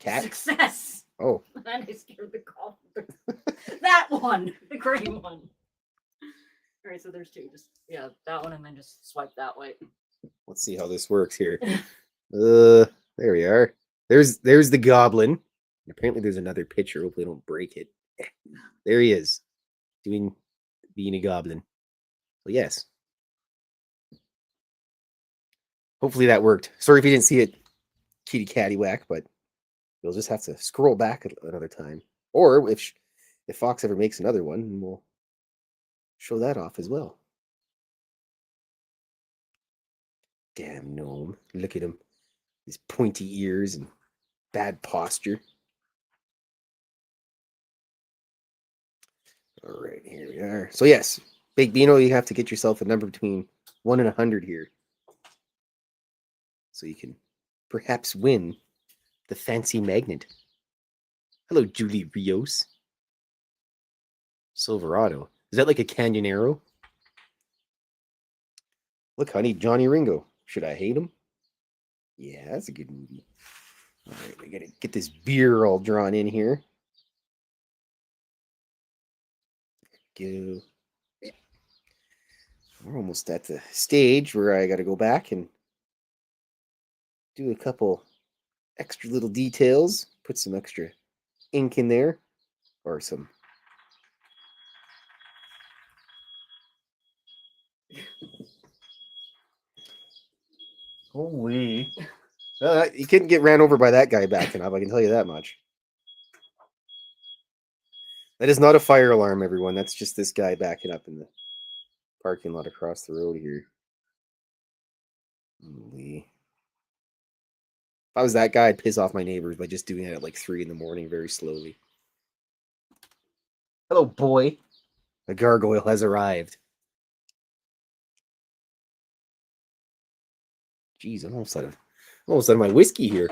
Cat? Success. Oh. And I scared the call. That one. The gray one. Alright, so there's two. Just that one and then just swipe that way. Let's see how this works here. There we are. There's the goblin. And apparently there's another picture. Hopefully I don't break it. There he is. Being a goblin. So yes. Hopefully that worked. Sorry if you didn't see it, kitty cattywhack, but you'll just have to scroll back another time. Or if Fox ever makes another one, we'll show that off as well. Damn gnome. Look at him. His pointy ears and bad posture. All right, here we are. So yes, Big Beano, you have to get yourself a number between 1 and 100 here. So you can perhaps win the fancy magnet. Hello, Julie Rios. Silverado. Is that like a Canyonero? Look, honey, Johnny Ringo. Should I hate him? Yeah, that's a good movie. All right, we gotta get this beer all drawn in here. Go. We're almost at the stage where I gotta go back and do a couple extra little details. Put some extra ink in there. or some. Holy. You couldn't get ran over by that guy backing up, I can tell you that much. That is not a fire alarm, everyone. That's just this guy backing up in the parking lot across the road here. Holy. If I was that guy, I'd piss off my neighbors by just doing it at like 3 in the morning very slowly. Hello, boy. The gargoyle has arrived. Jeez, I'm almost out of my whiskey here.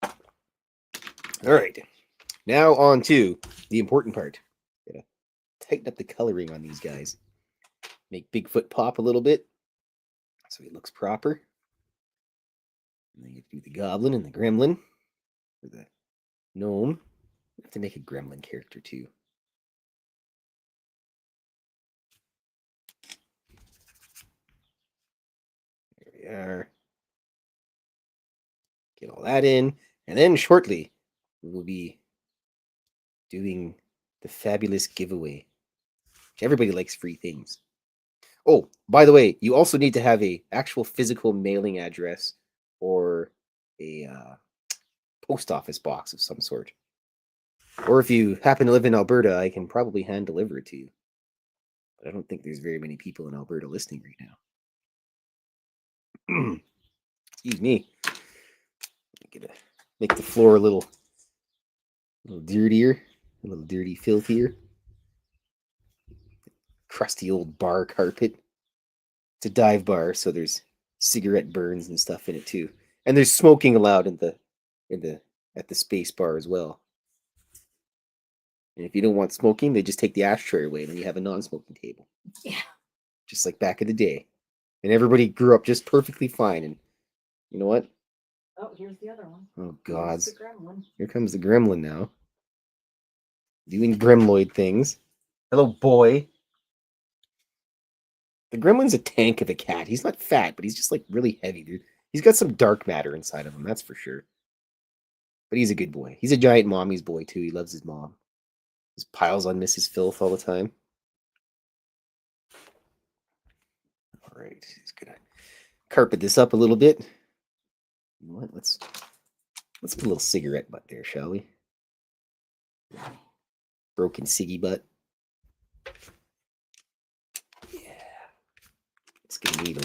All right. Now on to the important part. Gotta tighten up the coloring on these guys. Make Bigfoot pop a little bit so he looks proper. And then you do the goblin and the gremlin. Or the gnome. I have to make a gremlin character too. There we are. Get all that in. And then shortly, we will be doing the fabulous giveaway. Everybody likes free things. Oh, by the way, you also need to have a actual physical mailing address or a post office box of some sort. Or if you happen to live in Alberta, I can probably hand deliver it to you. But I don't think there's very many people in Alberta listening right now. Excuse me. I'm gonna make the floor a little dirtier, a little dirty, filthier. Crusty old bar carpet. It's a dive bar, so there's cigarette burns and stuff in it too. And there's smoking allowed at the space bar as well. And if you don't want smoking, they just take the ashtray away and then you have a non-smoking table. Yeah. Just like back in the day. And everybody grew up just perfectly fine. And you know what? Oh, here's the other one. Oh, God. The gremlin. Here comes the gremlin now. Doing gremloid things. Hello, boy. The gremlin's a tank of a cat. He's not fat, but he's just like really heavy, dude. He's got some dark matter inside of him, that's for sure. But he's a good boy. He's a giant mommy's boy, too. He loves his mom. Just piles on Mrs. Fylth all the time. All right. He's going to carpet this up a little bit. You know what? Let's put a little cigarette butt there, shall we? Broken ciggy butt. Yeah. It's gonna need a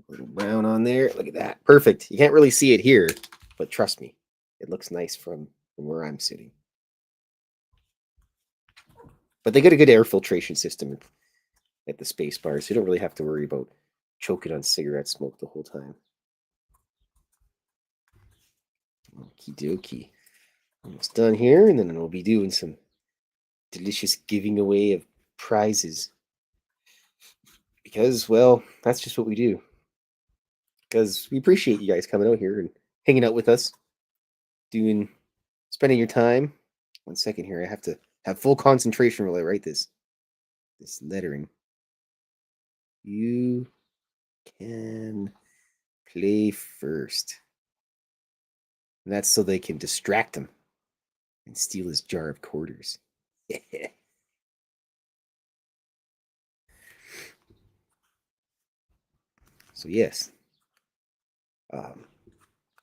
little brown on there. Look at that. Perfect. You can't really see it here, but trust me, it looks nice from where I'm sitting. But they got a good air filtration system at the space bar, so you don't really have to worry about choking on cigarette smoke the whole time. Okie dokie. Almost done here, and then we'll be doing some delicious giving away of prizes. Because, well, that's just what we do. Because we appreciate you guys coming out here and hanging out with us, spending your time. 1 second here, I have to have full concentration while I write this lettering. You can play first. And that's so they can distract him and steal his jar of quarters. So yes, I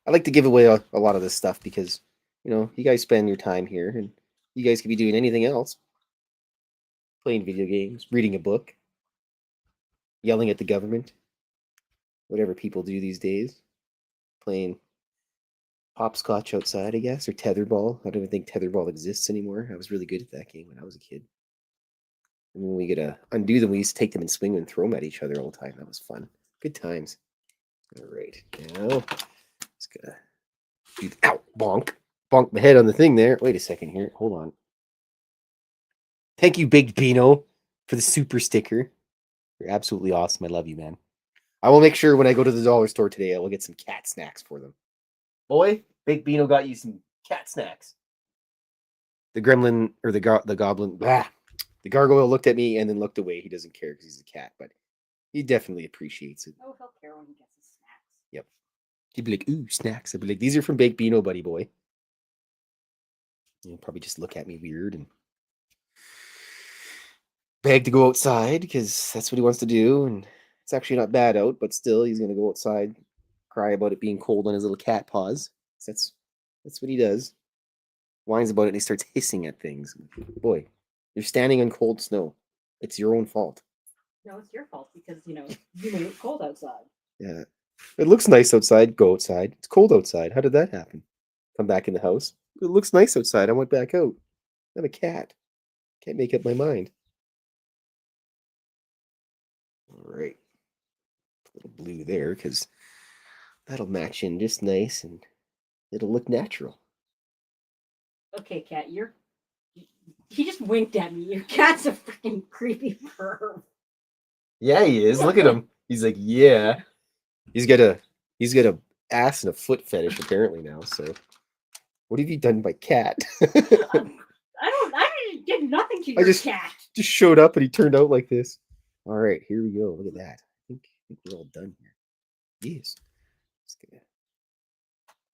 like to give away a lot of this stuff because, you know, you guys spend your time here and you guys could be doing anything else. Playing video games, reading a book, yelling at the government, whatever people do these days. Playing hopscotch outside, I guess, or tetherball. I don't even think tetherball exists anymore. I was really good at that game when I was a kid. And when we get to undo them, we used to take them and swing them and throw them at each other all the time. That was fun. Good times. All right, now just gonna do the, ow, bonk my head on the thing there. Wait a second here. Hold on. Thank you, Big Bino, for the super sticker. You're absolutely awesome. I love you, man. I will make sure when I go to the dollar store today, I will get some cat snacks for them. Boy, Big Bino got you some cat snacks. The gremlin, or the goblin, the gargoyle looked at me and then looked away. He doesn't care because he's a cat, but he definitely appreciates it. Oh, he'll care when he gets his snacks. Yep. He'd be like, ooh, snacks. I'd be like, these are from Big Bino, buddy boy. He'll probably just look at me weird and beg to go outside because that's what he wants to do. And it's actually not bad out, but still, he's gonna go outside, cry about it being cold on his little cat paws. That's what he does. Whines about it and he starts hissing at things. Boy, you're standing in cold snow. It's your own fault. No, it's your fault because you made it cold outside. Yeah. It looks nice outside. Go outside. It's cold outside. How did that happen? Come back in the house. It looks nice outside. I went back out. I'm a cat. Can't make up my mind. All right. A little blue there because that'll match in just nice and it'll look natural. Okay, cat, he just winked at me. Your cat's a freaking creepy perv. Yeah, he is. Look at him. He's like, yeah. He's got a ass and a foot fetish apparently now. So, what have you done, my cat? I did nothing to your cat. Just showed up and he turned out like this. All right, here we go. Look at that. I think we're all done here. Yes. Just gonna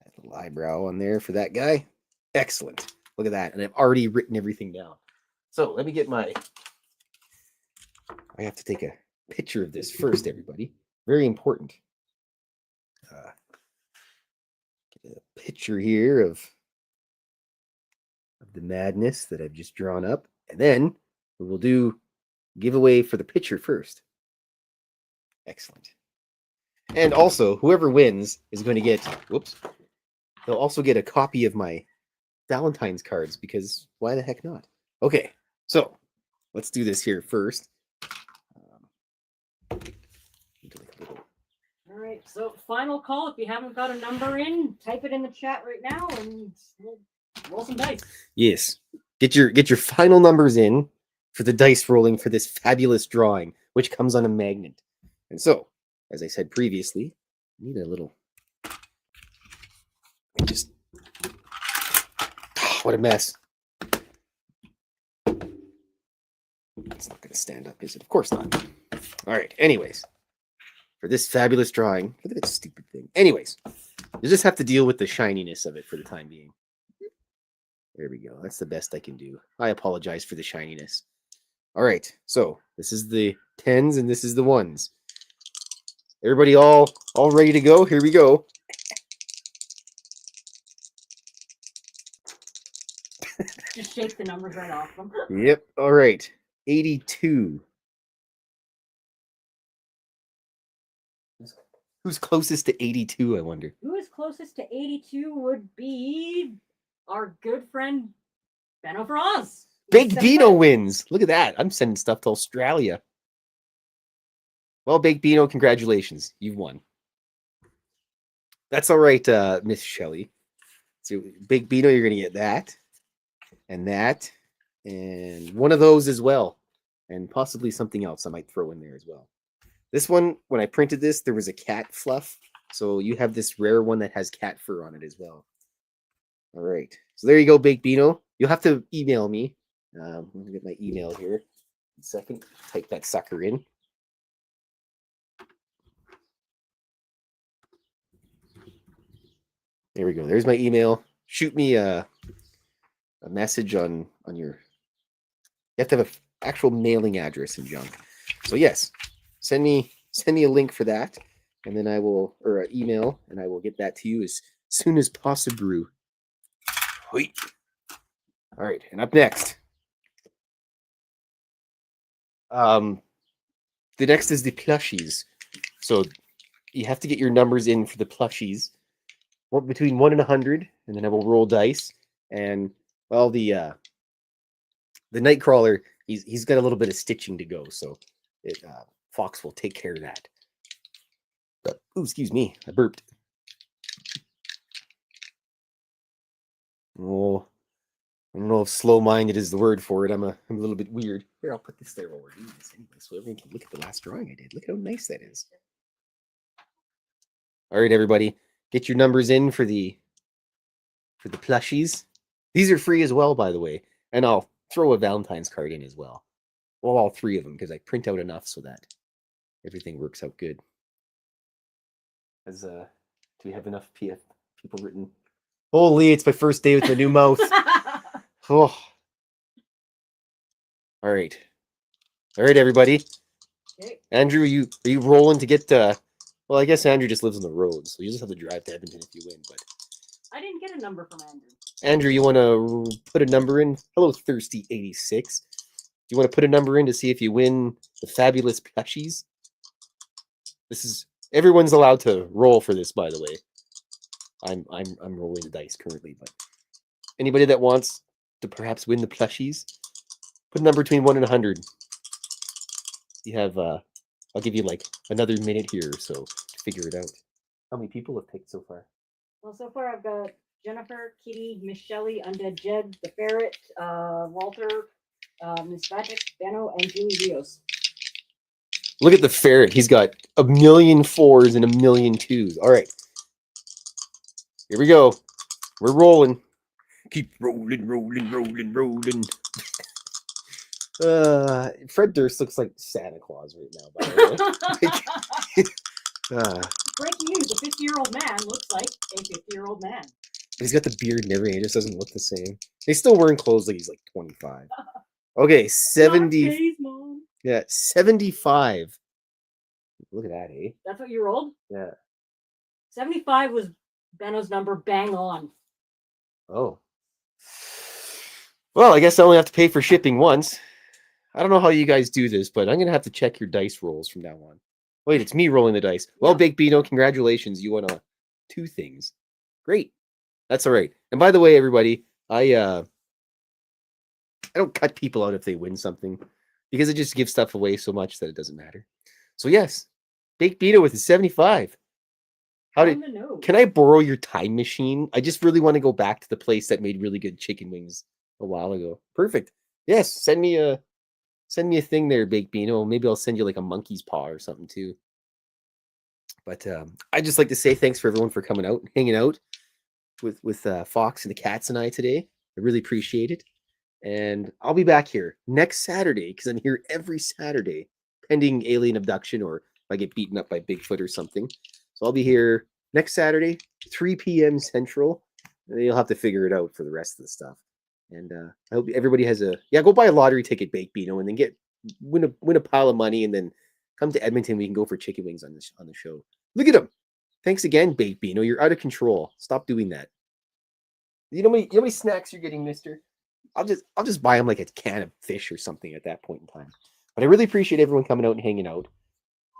add a little eyebrow on there for that guy. Excellent. Look at that. And I've already written everything down. So let me get I have to take a picture of this first, everybody. Very important. Get a picture here of the madness that I've just drawn up. And then we will do giveaway for the picture first. Excellent. And also, whoever wins is going to get, they'll also get a copy of my Valentine's cards because why the heck not? Okay, so let's do this here first. All right, so final call. If you haven't got a number in, type it in the chat right now and we'll roll some dice. Yes, get your final numbers in for the dice rolling for this fabulous drawing, which comes on a magnet. And so, as I said previously, I need a little. Just what a mess. It's not going to stand up, is it? Of course not. All right. Anyways, for this fabulous drawing, look at this stupid thing. Anyways, you just have to deal with the shininess of it for the time being. There we go. That's the best I can do. I apologize for the shininess. All right. So this is the 10s and this is the 1s. Everybody all ready to go? Here we go. Just shake the numbers right off them. Yep. All right. 82. Who's closest to 82, I wonder? Who is closest to 82 would be our good friend Benno Froz. Big Bino wins. Look at that. I'm sending stuff to Australia. Well, Big Bino, congratulations. You've won. That's all right, Miss Shelley. So, Big Bino, you're going to get that. And that. And one of those as well. And possibly something else I might throw in there as well. This one, when I printed this, there was a cat fluff. So you have this rare one that has cat fur on it as well. All right. So there you go, Big Bino. You'll have to email me. Let me get my email here. 1 second. Type that sucker in. There we go. There's my email. Shoot me a message on your. You have to have an actual mailing address and junk. So yes, send me a link for that, and then I will, or an email, and I will get that to you as soon as possible. Wait. All right, and up next. The next is the plushies. So you have to get your numbers in for the plushies. Between 1 and 100, and then I will roll dice. And well, the Nightcrawler, he's got a little bit of stitching to go, so Foxx will take care of that. Ooh, excuse me, I burped. Oh, I don't know if slow-minded is the word for it. I'm a little bit weird. Here, I'll put this there while we're doing this anyway, so everyone can look at the last drawing I did. Look how nice that is. All right, everybody, get your numbers in for the plushies. These are free as well, by the way, and I'll throw a Valentine's card in as well. Well, all 3 of them, because I print out enough so that everything works out good. Do we have enough people written? Holy, it's my first day with the new mouse. Oh. All right. All right, everybody. Okay. Andrew, are you rolling to get well, I guess Andrew just lives on the road, so you just have to drive to Edmonton if you win, but I didn't get a number from Andrew. Andrew, you want to put a number in? Hello, Thirsty86. Do you want to put a number in to see if you win the fabulous plushies? This is everyone's allowed to roll for this, by the way. I'm rolling the dice currently, but anybody that wants to perhaps win the plushies, put a number between 1 and 100. You have I'll give you like another minute here or so to figure it out. How many people have picked so far? Well, so far I've got Jennifer, Kitty, Michelle, Undead Jed, the Ferret, Walter, Miss Magic, Beno, and Julie Rios. Look at the ferret. He's got 1,000,000 4s and 1,000,000 2s. All right. Here we go. We're rolling. Keep rolling, rolling, rolling, rolling. Fred Durst looks like Santa Claus right now, by the way. Breaking news, a 50-year-old man looks like a 50-year-old man. He's got the beard and everything. It just doesn't look the same. He's still wearing clothes like he's like 25. Okay, 70. Days, Mom. Yeah, 75. Look at that, eh? That's what you rolled? Yeah. 75 was Beno's number, bang on. Oh. Well, I guess I only have to pay for shipping once. I don't know how you guys do this, but I'm going to have to check your dice rolls from now on. Wait, it's me rolling the dice. Well, Big Bino, congratulations. You won 2 things. Great. That's all right. And by the way, everybody, I don't cut people out if they win something because it just gives stuff away so much that it doesn't matter. So yes, Big Bino with a 75. Can I borrow your time machine? I just really want to go back to the place that made really good chicken wings a while ago. Perfect. Yes, send me a thing there, Big Bino. Maybe I'll send you like a monkey's paw or something too. But I'd just like to say thanks for everyone for coming out and hanging out with Fox and the cats and I today. I really appreciate it. And I'll be back here next Saturday because I'm here every Saturday, pending alien abduction or if I get beaten up by Bigfoot or something. So I'll be here next Saturday, 3 p.m. Central. And you'll have to figure it out for the rest of the stuff. And I hope everybody has go buy a lottery ticket, Bake Bino, and then win a pile of money, and then come to Edmonton. We can go for chicken wings on the show. Look at him! Thanks again, Bake Bino. You're out of control. Stop doing that. You know how many snacks you're getting, Mister? I'll just buy him like a can of fish or something at that point in time. But I really appreciate everyone coming out and hanging out.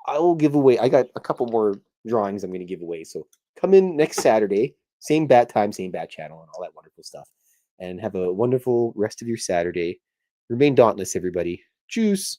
I will give away. I got a couple more drawings I'm going to give away. So come in next Saturday, same bat time, same bat channel, and all that wonderful stuff. And have a wonderful rest of your Saturday. Remain dauntless, everybody. Juice.